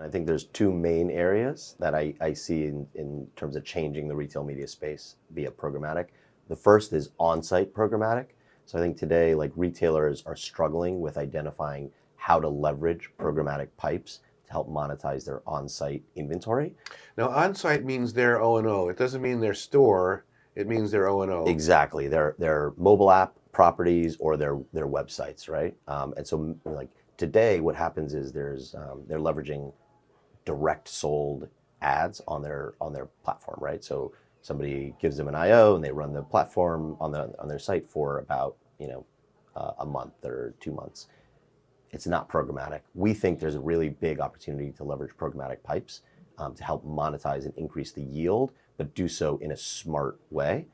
I think there's two main areas that I see in terms of changing the retail media space via programmatic. The first is on-site programmatic. So I think today, like retailers are struggling with identifying how to leverage programmatic pipes to help monetize their on-site inventory. Now, on-site means their O&O. It doesn't mean their store. It means their O&O. Exactly, their mobile app properties or their websites, right? And so, like today, what happens is they're leveraging direct sold ads on their platform, right? So somebody gives them an IO and they run the platform on their site for about a month or 2 months. It's not programmatic. We think there's a really big opportunity to leverage programmatic pipes to help monetize and increase the yield, but do so in a smart way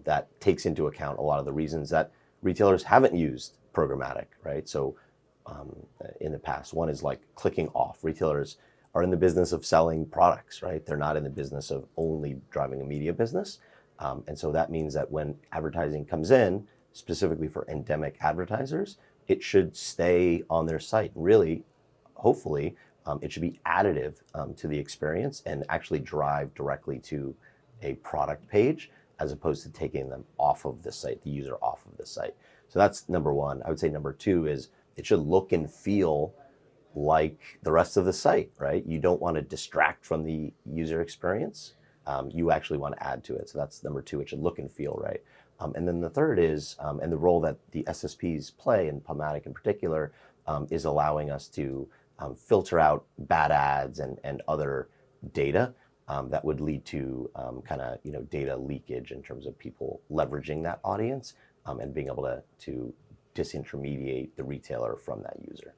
that takes into account a lot of the reasons that retailers haven't used programmatic, right? So in the past, one is like clicking off. Retailers are in the business of selling products, right? They're not in the business of only driving a media business. And so that means that when advertising comes in, specifically for endemic advertisers, it should stay on their site. Really, hopefully, it should be additive to the experience and actually drive directly to a product page as opposed to taking them off of the site, the user off of the site. So that's number one. I would say number two is it should look and feel like the rest of the site, right? You don't want to distract from the user experience. You actually want to add to it. So that's number two. It should look and feel right. And then the third is, and the role that the SSPs play, and PubMatic in particular, is allowing us to filter out bad ads and other data that would lead to kind of data leakage in terms of people leveraging that audience and being able to disintermediate the retailer from that user.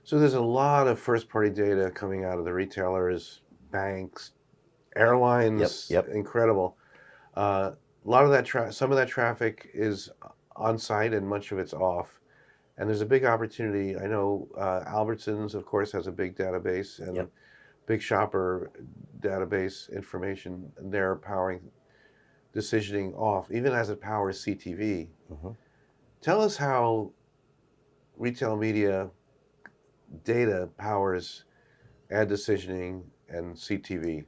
So there's a lot of first-party data coming out of the retailers, banks, airlines. Yep. Incredible. A lot of that some of that traffic is on site and much of it's off. And there's a big opportunity. I know Albertsons, of course, has a big database and Yep. big shopper database information. And they're powering decisioning off, even as it powers CTV. Mm-hmm. Tell us how retail media data powers ad decisioning and CTV.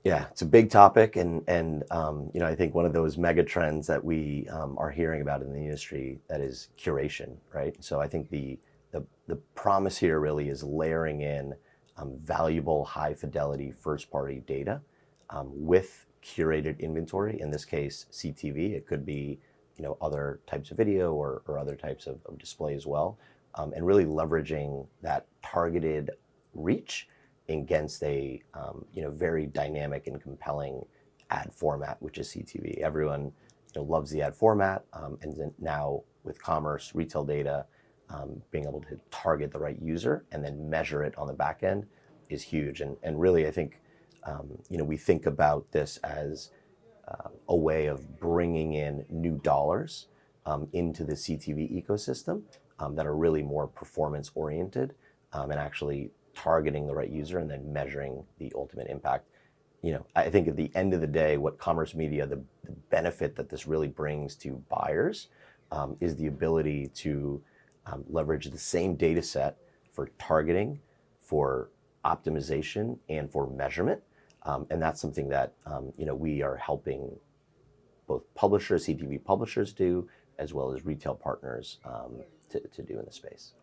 Yeah, it's a big topic, and I think one of those mega trends that we are hearing about in the industry that is curation, right? So I think the promise here really is layering in valuable, high fidelity first party data with curated inventory. In this case, CTV. It could be other types of video or other types of display as well. And really leveraging that targeted reach against a very dynamic and compelling ad format, which is CTV. Everyone loves the ad format, and then now with commerce, retail data, being able to target the right user and then measure it on the back end is huge. And really, I think we think about this as a way of bringing in new dollars into the CTV ecosystem that are really more performance oriented and actually targeting the right user and then measuring the ultimate impact. I think at the end of the day, what commerce media, the benefit that this really brings to buyers is the ability to leverage the same data set for targeting, for optimization, and for measurement. And that's something that we are helping both publishers, CTV publishers do, as well as retail partners to do in the space.